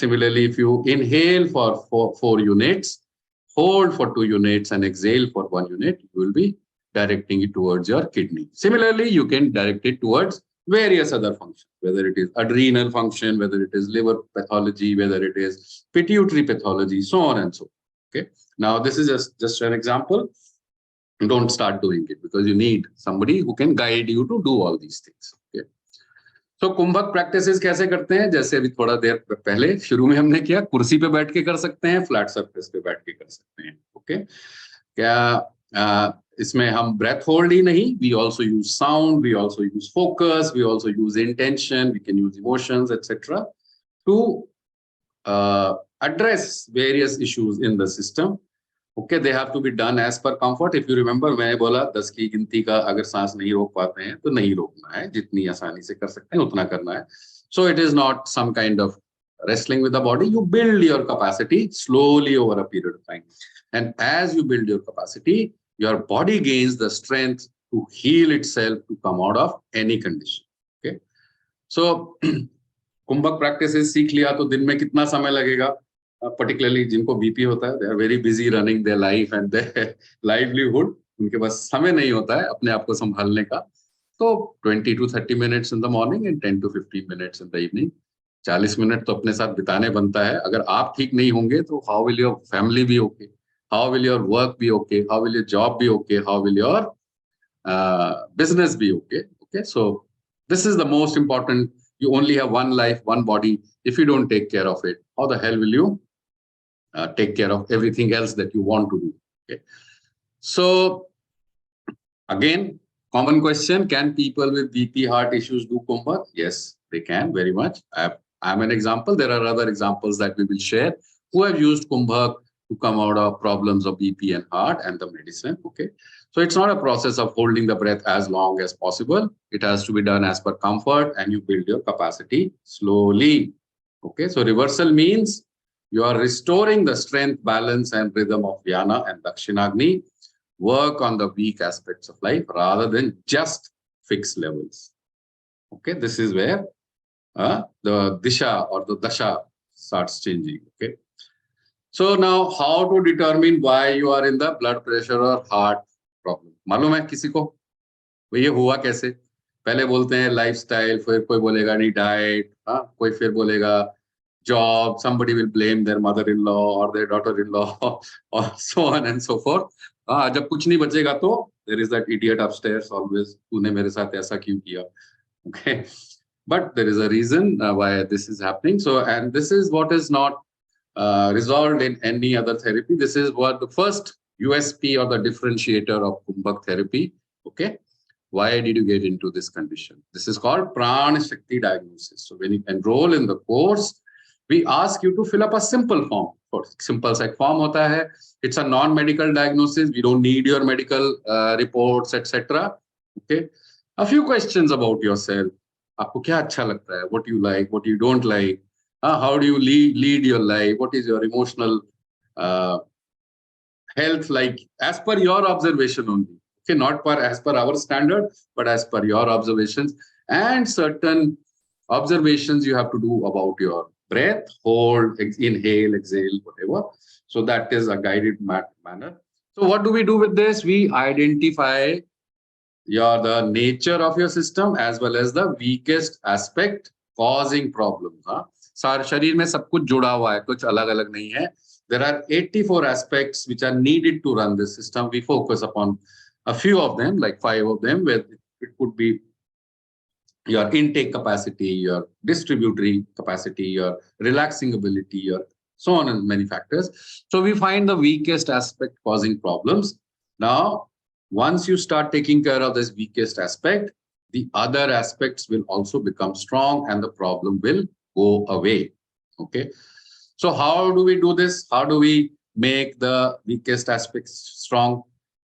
Similarly, if you inhale for 4 units, hold for 2 units, and exhale for 1 unit, you will be directing it towards your kidney. Similarly, you can direct it towards various other functions, whether it is adrenal function, whether it is liver pathology, whether it is pituitary pathology, so on and so on. Okay, now this is just an example. Don't start doing it because you need somebody who can guide you to do all these things. Okay, so kumbhak practices कैसे करते हैं? जैसे अभी थोड़ा देर पहले शुरू में हमने किया, कुर्सी पे बैठ के कर सकते हैं, फ्लैट सरफेस पे बैठ के कर सकते हैं। ओके, क्या इसमें हम ब्रेथ होल्ड ही नहीं, we also use sound, we also use focus, we also use intention, we can use emotions etcetera to address various issues in the system. Okay, they have to be done as per comfort. If you remember, मैंने बोला 10 की गिनती का अगर सांस नहीं रोक पाते हैं तो नहीं रोकना है, जितनी आसानी से कर सकते हैं उतना करना है. So it is not some kind of wrestling with the body. You build your capacity slowly over a period of time, and as you build your capacity, your body gains the strength to heal itself to come out of any condition. Okay, so kumbhak practices सीख लिया तो दिन में कितना समय लगेगा? Particularly जिनको BP होता है, they are very busy running their life and their livelihood, उनके पास समय नहीं होता है अपने आप को संभालने का. तो 20 to 30 minutes in the morning and 10 to 15 minutes in the evening, 40 minute तो अपने साथ बिताने बनता है. अगर आप ठीक नहीं होंगे तो how will your family be okay, how will your work be okay, how will your job be okay, how will your business bhi. Okay. So this is the most important. You only have one life, one body. If you don't take care of it, how the hell will you take care of everything else that you want to do? Okay. So again, common question: can people with BP heart issues do Kumbhak? Yes, they can very much. I'm an example. There are other examples that we will share who have used Kumbhak to come out of problems of BP and heart and the medicine. Okay. So it's not a process of holding the breath as long as possible. It has to be done as per comfort, and you build your capacity slowly. Okay. So reversal means you are restoring the strength, balance, and rhythm of Vyana and Dakshinagni. Work on the weak aspects of life rather than just fix levels. Okay. This is where the disha or the dasha starts changing. Okay. So now, how to determine why you are in the blood pressure or heart problem? मालूम है किसी को? वो ये हुआ कैसे? पहले बोलते हैं लाइफस्टाइल, फिर कोई बोलेगा नहीं डाइट, कोई फिर बोलेगा job. Somebody will blame their mother-in-law or their daughter-in-law, or so on and so forth. जब कुछ नहीं बचेगा तो there is that idiot upstairs always. तूने मेरे साथ ऐसा क्यों किया? Okay. But there is a reason why this is happening. So, and this is what is not resolved in any other therapy. This is what the first USP or the differentiator of Kumbhak therapy. Okay. Why did you get into this condition? This is called Prana Shakti diagnosis. So when you enroll in the course, we ask you to fill up a simple form. Simple सा form होता है. It's a non-medical diagnosis. We don't need your medical reports, etc. Okay. A few questions about yourself. आपको क्या अच्छा लगता है? What you like? What you don't like? How do you lead your life? What is your emotional health like as per your observation only? Okay, not as per our standard, but as per your observations, and certain observations you have to do about your breath, hold, inhale, exhale, whatever. So that is a guided manner. So what do we do with this? We identify the nature of your system as well as the weakest aspect causing problems. सारे शरीर में सब कुछ जुड़ा हुआ है, कुछ अलग अलग नहीं है. There are 84 aspects which are needed to run this system. We focus upon a few of them, like 5 of them, where it could be your intake capacity, your distributory capacity, your relaxing ability, your so on and many factors. So we find the weakest aspect causing problems. Now, once you start taking care of this weakest aspect, the other aspects will also become strong and the problem will go away. Okay. So how do we do this? How do we make the weakest aspects strong?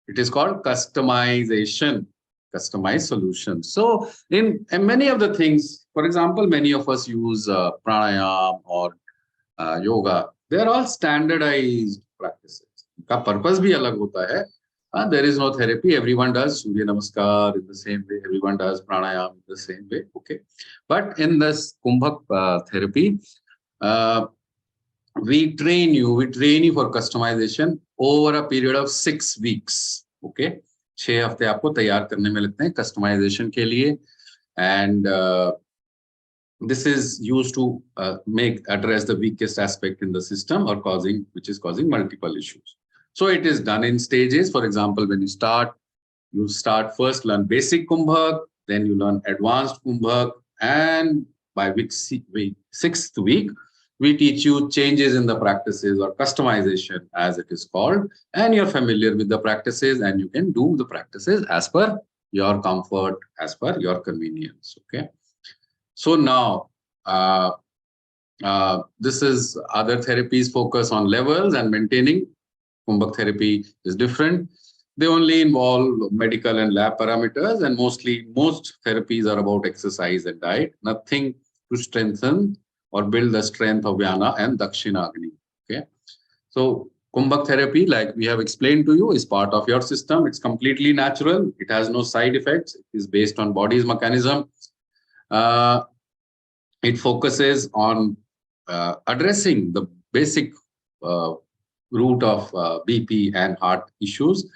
It is called customization, customized solutions. So in many of the things, for example, many of us use pranayam or yoga. They are all standardized practices. Ka purpose bhi alag hota hai. There is no therapy. Everyone does Surya Namaskar in the same way. Everyone does pranayam in the same way. Okay. But in this Kumbhak therapy, we train you for customization over a period of 6 weeks. Okay. 6 हफ्ते आपको तैयार करने में लगते हैं customization के लिए. And this is used to address the weakest aspect in the system or which is causing multiple issues. So it is done in stages. For example, when you start first learn basic Kumbhak, then you learn advanced Kumbhak, and by 6th week, we teach you changes in the practices or customization as it is called, and you're familiar with the practices and you can do the practices as per your comfort, as per your convenience. Okay. So now, this is other therapies focus on levels and maintaining. Kumbhak therapy is different. They only involve medical and lab parameters, and most therapies are about exercise and diet, nothing to strengthen or build the strength of Vyana and Dakshinagni. Okay. So Kumbhak therapy, like we have explained to you, is part of your system. It's completely natural. It has no side effects. It is based on body's mechanism. It focuses on addressing the basic root of BP and heart issues.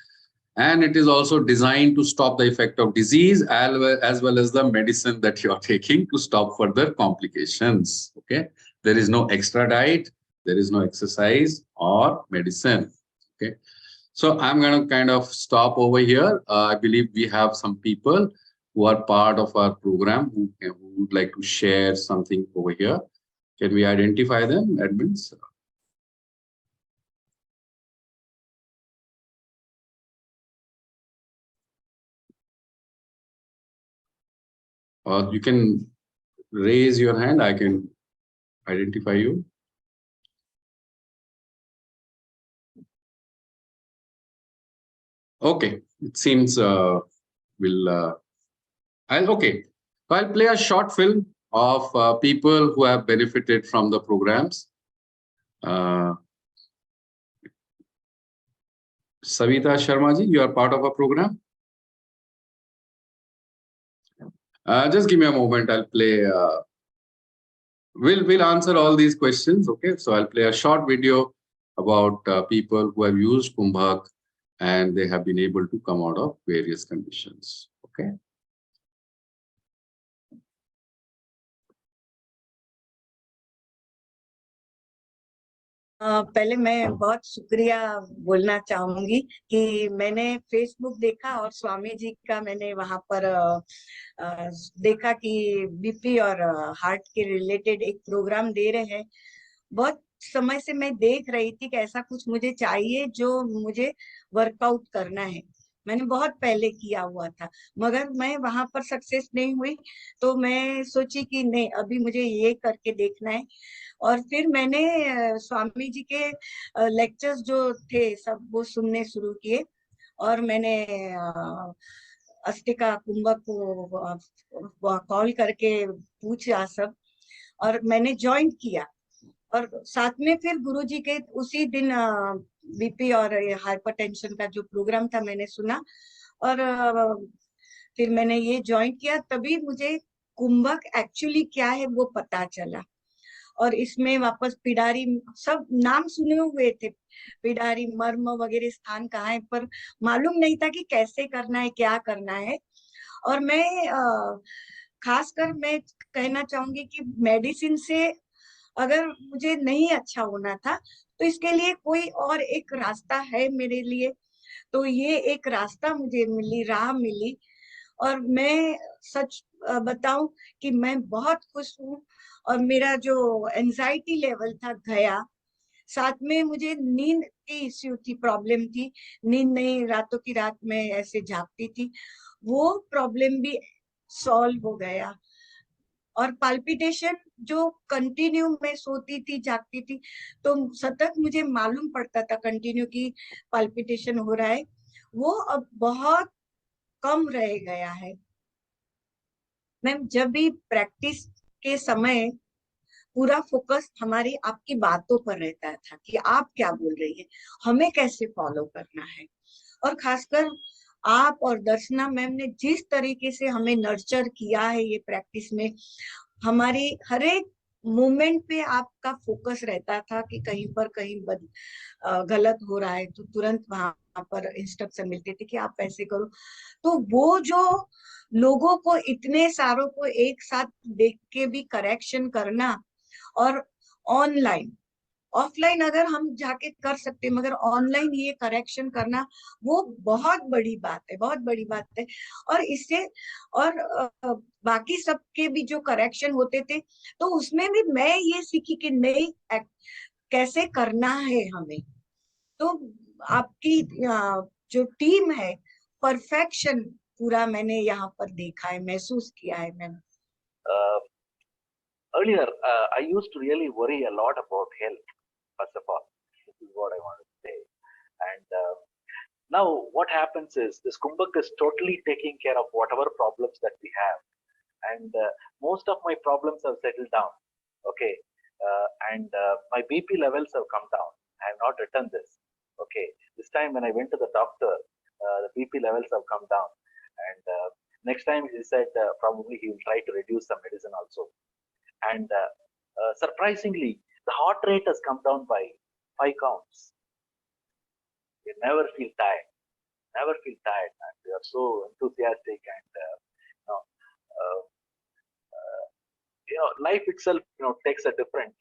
And it is also designed to stop the effect of disease as well as the medicine that you are taking to stop further complications. Okay. There is no extra diet. There is no exercise or medicine. Okay. So I'm going to kind of stop over here. I believe we have some people who are part of our program who would like to share something over here. Can we identify them, admins? Or you can raise your hand. I can identify you. Okay, it seems okay. So I'll play a short film of people who have benefited from the programs. Savita Sharma ji, you are part of a program. Just give me a moment. I'll play. We'll answer all these questions. Okay, so I'll play a short video about people who have used Kumbhak and they have been able to come out of various conditions. Okay. पहले मैं बहुत शुक्रिया बोलना चाहूंगी कि मैंने Facebook देखा और स्वामी जी का मैंने वहां पर देखा कि बीपी और हार्ट के रिलेटेड एक प्रोग्राम दे रहे हैं। बहुत समय से मैं देख रही थी कि ऐसा कुछ मुझे चाहिए जो मुझे वर्कआउट करना है। मैंने बहुत पहले किया हुआ था मगर मैं वहां पर सक्सेस नहीं हुई, तो मैं सोची कि नहीं, अभी मुझे ये करके देखना है। और फिर मैंने स्वामी जी के लेक्चर्स जो थे सब वो सुनने शुरू किए और मैंने अस्तिका कुंभक को कॉल करके पूछा सब और मैंने ज्वाइन किया। और साथ में फिर गुरुजी के उसी दिन बीपी और हाइपरटेंशन का जो प्रोग्राम था मैंने सुना और फिर मैंने ये ज्वाइन किया। तभी मुझे कुंभक एक्चुअली क्या है वो पता चला। और इसमें वापस पिडारी, सब नाम सुने हुए थे, पिडारी मर्म वगैरह स्थान कहाँ है, पर मालूम नहीं था कि कैसे करना है, क्या करना है। और मैं खासकर मैं कहना चाहूंगी कि मेडिसिन से अगर मुझे नहीं अच्छा होना था तो इसके लिए कोई और एक रास्ता है मेरे लिए। तो ये एक रास्ता मुझे मिली, राह मिली और मैं सच बताऊं कि मैं बहुत खुश हूँ। और मेरा जो एंजाइटी लेवल था गया, साथ में मुझे नींद की इश्यू थी, प्रॉब्लम थी, नींद नहीं, रातों की रात में ऐसे जागती थी, वो प्रॉब्लम भी सॉल्व हो गया। और पाल्पिटेशन जो कंटिन्यू मैं सोती थी जागती थी तो सतत मुझे मालूम पड़ता था कंटिन्यू की पाल्पिटेशन हो रहा है, वो अब बहुत कम रह गया है। मैम जब भी प्रैक्टिस के समय पूरा फोकस हमारी आपकी बातों पर रहता था कि आप क्या बोल रही है, हमें कैसे फॉलो करना है। और खासकर आप और दर्शना मैम ने जिस तरीके से हमें नर्चर किया है ये प्रैक्टिस में, हमारी हर एक मूवमेंट पे आपका फोकस रहता था कि कहीं गलत हो रहा है तो तुरंत वहां पर इंस्ट्रक्शन मिलते थे कि आप ऐसे करो। तो वो जो लोगों को, इतने सारों को एक साथ देख के भी करेक्शन करना, और ऑनलाइन, ऑफलाइन अगर हम जाके कर सकते मगर ऑनलाइन ये करेक्शन करना वो बहुत बड़ी बात है, बहुत बड़ी बात है। और इससे और बाकी सबके भी जो करेक्शन होते थे तो उसमें भी मैं ये सीखी कि नहीं कैसे करना है हमें। तो आपकी जो टीम है, परफेक्शन पूरा मैंने यहाँ पर देखा है, महसूस किया है मैंने। Earlier, I used to really worry a lot about health, first of all. This is what I want to say. And now what happens is this Kumbhak is totally taking care of whatever problems that we have. And most of my problems have settled down. Okay. And my BP levels have come down. I have not written this. Okay. This time when I went to the doctor, the BP levels have come down. And next time he said probably he will try to reduce some medicine also. And surprisingly, the heart rate has come down by 5 counts. You never feel tired. Never feel tired, man. You are so enthusiastic, and life itself, takes a different.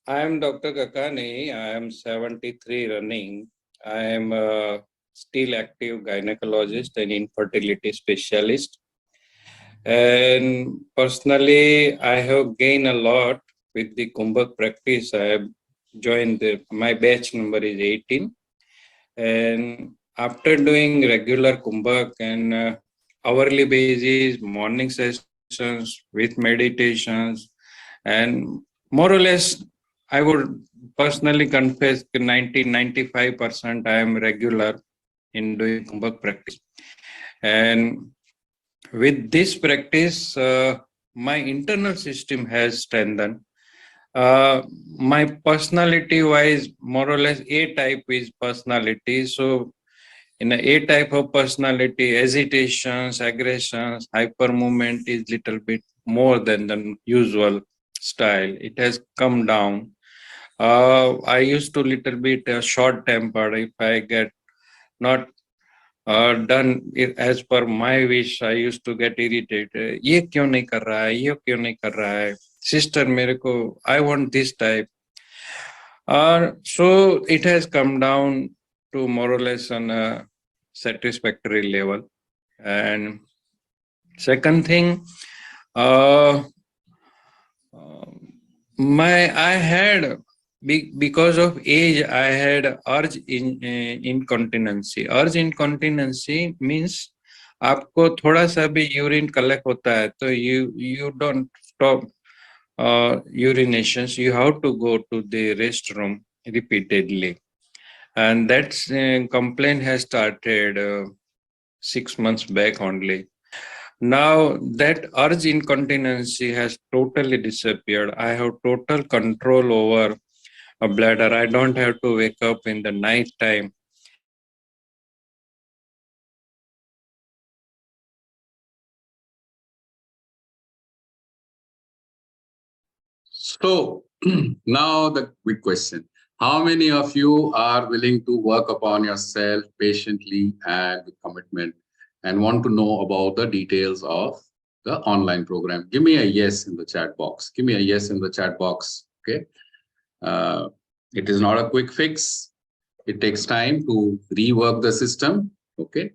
I am Dr. Kakani. I am 73 running. I am a still active gynecologist and infertility specialist. And personally, I have gained a lot with the Kumbhak practice. I have joined my batch number is 18. And after doing regular Kumbhak and hourly basis, morning sessions with meditations, and more or less, I would personally confess 95% I am regular in doing Kumbhak practice. And with this practice, my internal system has strengthened. My personality wise, more or less A type is personality. So in a A type of personality, hesitations, aggressions, hyper movement is little bit more than the usual style. It has come down. I used to little bit short tempered. If I get not done it as per my wish, I used to get irritated. ये क्यों नहीं कर रहा है? ये क्यों नहीं कर रहा है? Sister, मेरे को I want this type. So it has come down to more or less on a satisfactory level. And second thing, uh, I had because of age, I had urge incontinency. Urge incontinency means आपको थोड़ा सा भी urine collect होता है तो you don't stop urinations. You have to go to the restroom repeatedly, and that complaint has started 6 months back only. Now that urge incontinency has totally disappeared. I have total control over a bladder. I don't have to wake up in the night time. So now the big question. How many of you are willing to work upon yourself patiently and with commitment and want to know about the details of the online program? Give me a yes in the chat box. Give me a yes in the chat box. Okay. It is not a quick fix. It takes time to rework the system. Okay.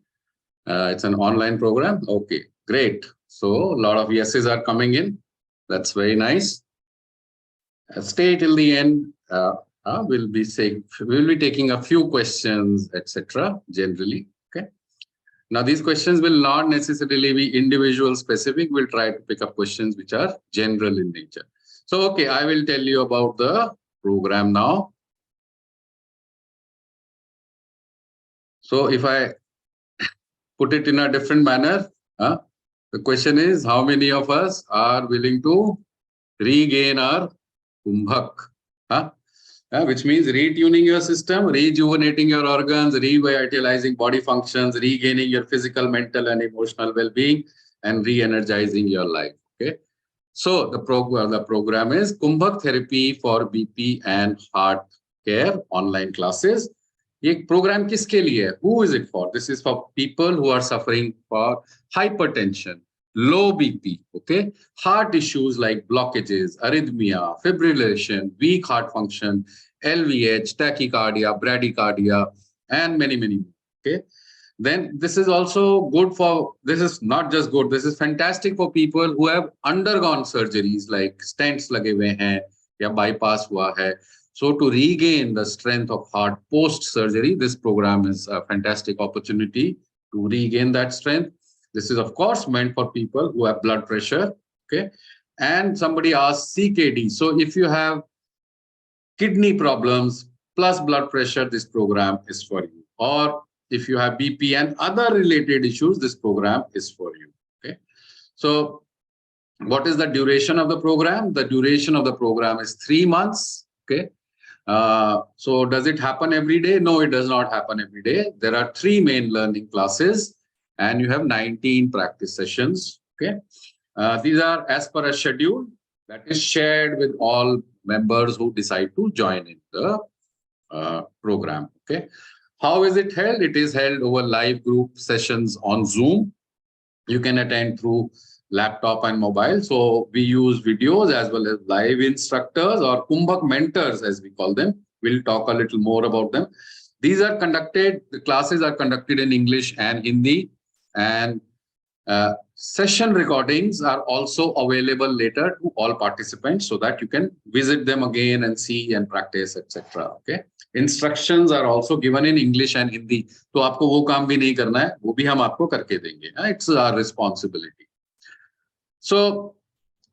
It's an online program. Okay, great. So a lot of yeses are coming in. That's very nice. Stay till the end. We'll be taking a few questions, etc. Generally, okay. Now these questions will not necessarily be individual specific. We'll try to pick up questions which are general in nature. So okay, I will tell you about the program now. So if I put it in a different manner, the question is how many of us are willing to regain our Kumbhak? Which means retuning your system, rejuvenating your organs, revitalizing body functions, regaining your physical, mental, and emotional well-being, and re-energizing your life. Okay. So the program is Kumbhak Therapy for BP and Heart Care online classes. ये program किसके लिए है? Who is it for? This is for people who are suffering for hypertension, low BP, okay, heart issues like blockages, arrhythmia, fibrillation, weak heart function, LVH, tachycardia, bradycardia, and many more. Okay. Then this is also good for, this is not just good, this is fantastic for people who have undergone surgeries like stents lage hue hain ya bypass hua hai. So to regain the strength of heart post-surgery, this program is a fantastic opportunity to regain that strength. This is of course meant for people who have blood pressure, okay? And somebody asked CKD. So if you have kidney problems plus blood pressure, this program is for you. Or if you have BP and other related issues, this program is for you, okay? So what is the duration of the program? The duration of the program is 3 months, okay? So does it happen every day? No, it does not happen every day. There are 3 main learning classes and you have 19 practice sessions. Okay. These are as per a schedule that is shared with all members who decide to join in the program. Okay. How is it held? It is held over live group sessions on Zoom. You can attend through laptop and mobile. So we use videos as well as live instructors or Kumbhak mentors, as we call them. We'll talk a little more about them. These are conducted, the classes are conducted in English and Hindi, and session recordings are also available later to all participants so that you can visit them again and see and practice, etc. Okay. Instructions are also given in English and Hindi. तो आपको वो काम भी नहीं करना है, वो भी हम आपको करके देंगे. It's our responsibility. So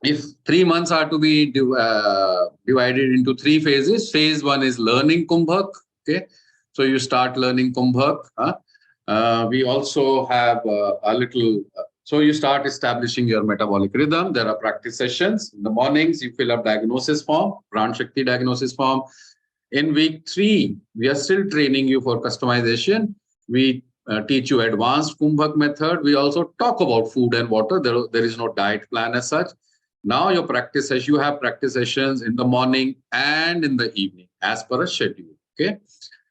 if 3 months are to be divided into 3 phases, phase 1 is learning Kumbhak. Okay. So you start learning Kumbhak. We also have a little, so you start establishing your metabolic rhythm. There are practice sessions. In the mornings, you fill up diagnosis form, Pran Shakti diagnosis form. In week 3, we are still training you for customization. We teach you advanced Kumbhak method. We also talk about food and water. There is no diet plan as such. Now your practice session, you have practice sessions in the morning and in the evening as per a schedule. Okay.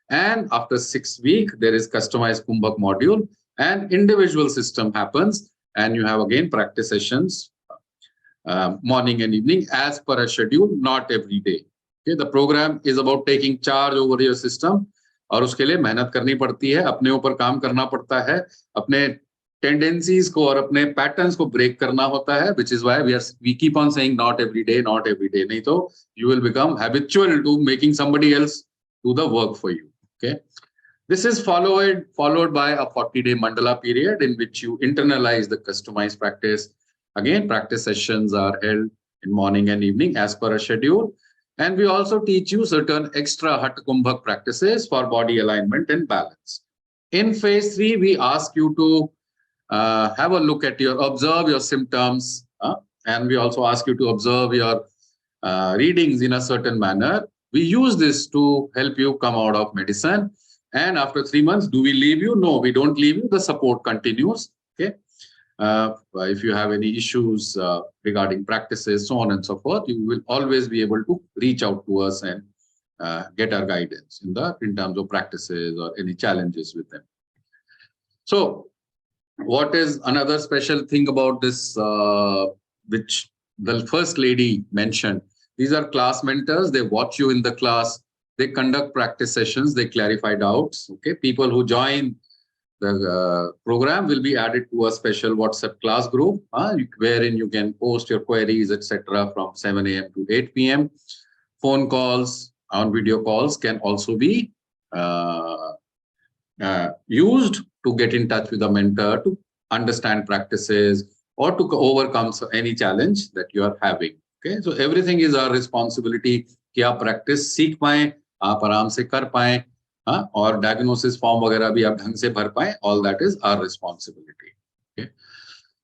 And after 6 weeks, there is customized Kumbhak module and individual system happens. And you have again practice sessions morning and evening as per a schedule, not every day. Okay, the program is about taking charge over your system. और उसके लिए मेहनत करनी पड़ती है, अपने ऊपर काम करना पड़ता है, अपने tendencies को और अपने patterns को break करना होता है, which is why we keep on saying not every day. नहीं तो you will become habitual to making somebody else do the work for you. Okay, this is followed by a 40-day mandala period in which you internalize the customized practice. Again, practice sessions are held in morning and evening as per a schedule. And we also teach you certain extra Hatha Kumbhak practices for body alignment and balance. In phase 3, we ask you to have a look at observe your symptoms. And we also ask you to observe your readings in a certain manner. We use this to help you come out of medicine. And after 3 months, do we leave you? No, we don't leave you. The support continues. Okay. If you have any issues regarding practices, so on and so forth, you will always be able to reach out to us and get our guidance in terms of practices or any challenges with them. So what is another special thing about this, which the first lady mentioned? These are class mentors. They watch you in the class. They conduct practice sessions. They clarify doubts. Okay, people who join the program will be added to a special WhatsApp class group, wherein you can post your queries, etc. from 7 a.m. to 8 p.m. Phone calls on video calls can also be used to get in touch with a mentor to understand practices or to overcome any challenge that you are having. Okay, so everything is our responsibility कि आप practice सीख पाएं, आप आराम से कर पाएं, और diagnosis form वगैरह भी आप ढंग से भर पाएं. All that is our responsibility. Okay,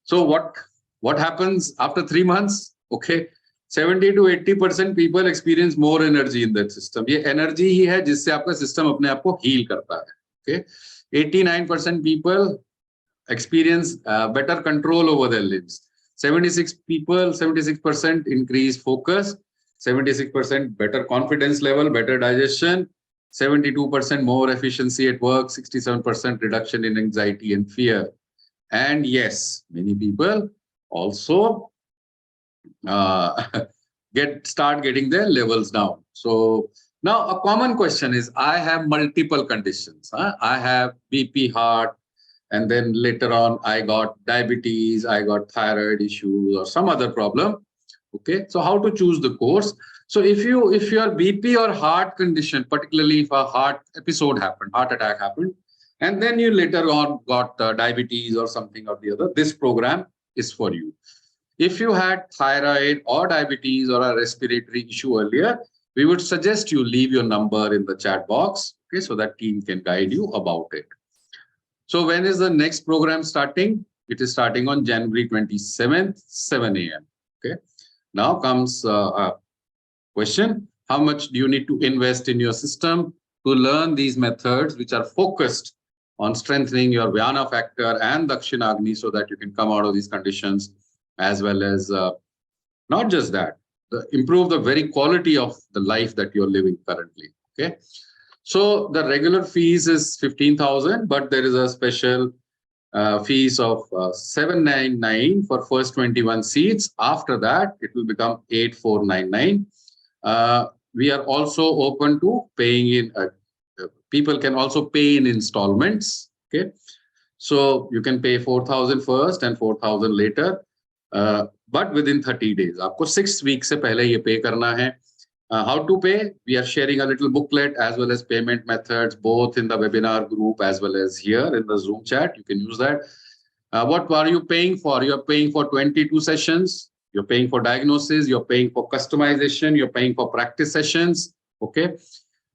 so what happens after 3 months? Okay, 70 to 80% people experience more energy in that system. ये energy ही है जिससे आपका system अपने आप को heal करता है. Okay, 89% people experience better control over their limbs. 76% increase focus, 76% better confidence level, better digestion, 72% more efficiency at work, 67% reduction in anxiety and fear. And yes, many people also start getting their levels down. So now a common question is, I have multiple conditions. I have BP, heart, and then later on I got diabetes, I got thyroid issues or some other problem. Okay, so how to choose the course? So if your BP or heart condition, particularly if a heart attack happened, and then you later on got diabetes or something or the other, this program is for you. If you had thyroid or diabetes or a respiratory issue earlier, we would suggest you leave your number in the chat box, okay, so that team can guide you about it. So when is the next program starting? It is starting on January 27th, 7 a.m. Okay. Now comes a question. How much do you need to invest in your system to learn these methods which are focused on strengthening your Vyana factor and Dakshinagni so that you can come out of these conditions, as well as not just that, improve the very quality of the life that you're living currently. Okay. So the regular fees is 15,000, but there is a special fees of 799 for first 21 seats. After that, it will become 8499. We are also open to paying in. People can also pay in installments. Okay, so you can pay 4,000 first and 4,000 later, but within 30 days. आपको 6 weeks से पहले ये pay करना है. How to pay? We are sharing a little booklet as well as payment methods, both in the webinar group as well as here in the Zoom chat. You can use that. What are you paying for? You're paying for 22 sessions. You're paying for diagnosis. You're paying for customization. You're paying for practice sessions. Okay.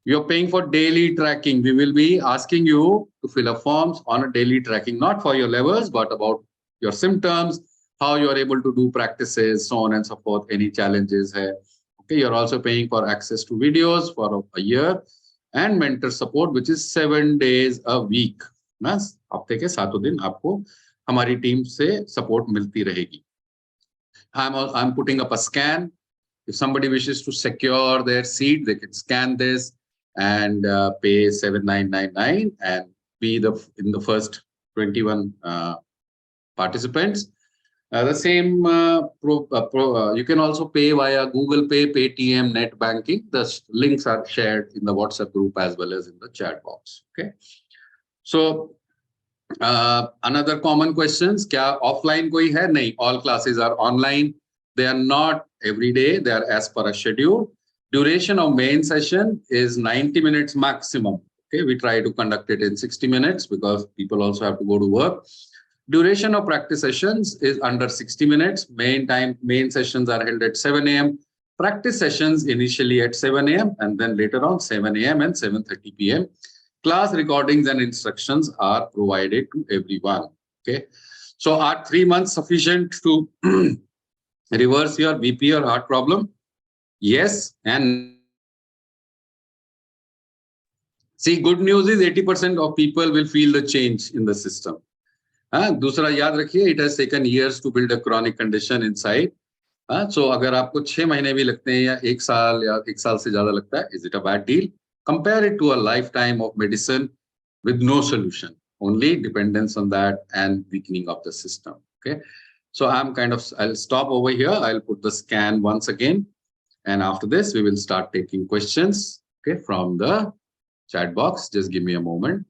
You're paying for daily tracking. We will be asking you to fill up forms on a daily tracking, not for your levels, but about your symptoms, how you are able to do practices, so on and so forth, any challenges here. Okay, you're also paying for access to videos for a year and mentor support, which is 7 days a week. हफ्ते के 7 दिन आपको हमारी team से support मिलती रहेगी. I'm putting up a scan. If somebody wishes to secure their seat, they can scan this and pay 7,999 and be in the first 21 participants. The same, you can also pay via Google Pay, Paytm, net banking. The links are shared in the WhatsApp group as well as in the chat box. Okay. So another common questions, kya offline koi hai? Nahi, all classes are online. They are not every day. They are as per a schedule. Duration of main session is 90 minutes maximum. Okay, we try to conduct it in 60 minutes because people also have to go to work. Duration of practice sessions is under 60 minutes. Main sessions are held at 7 a.m. Practice sessions initially at 7 a.m. and then later on 7 a.m. and 7:30 p.m. Class recordings and instructions are provided to everyone. Okay, so are 3 months sufficient to reverse your BP or heart problem? Yes, and see, good news is 80% of people will feel the change in the system. दूसरा याद रखिए, it has taken years to build a chronic condition inside. So अगर आपको 6 महीने भी लगते हैं या 1 साल या 1 साल से ज्यादा लगता है, is it a bad deal? Compare it to a lifetime of medicine with no solution, only dependence on that and weakening of the system. Okay, so I'll stop over here. I'll put the scan once again, and after this we will start taking questions. Okay, from the chat box. Just give me a moment.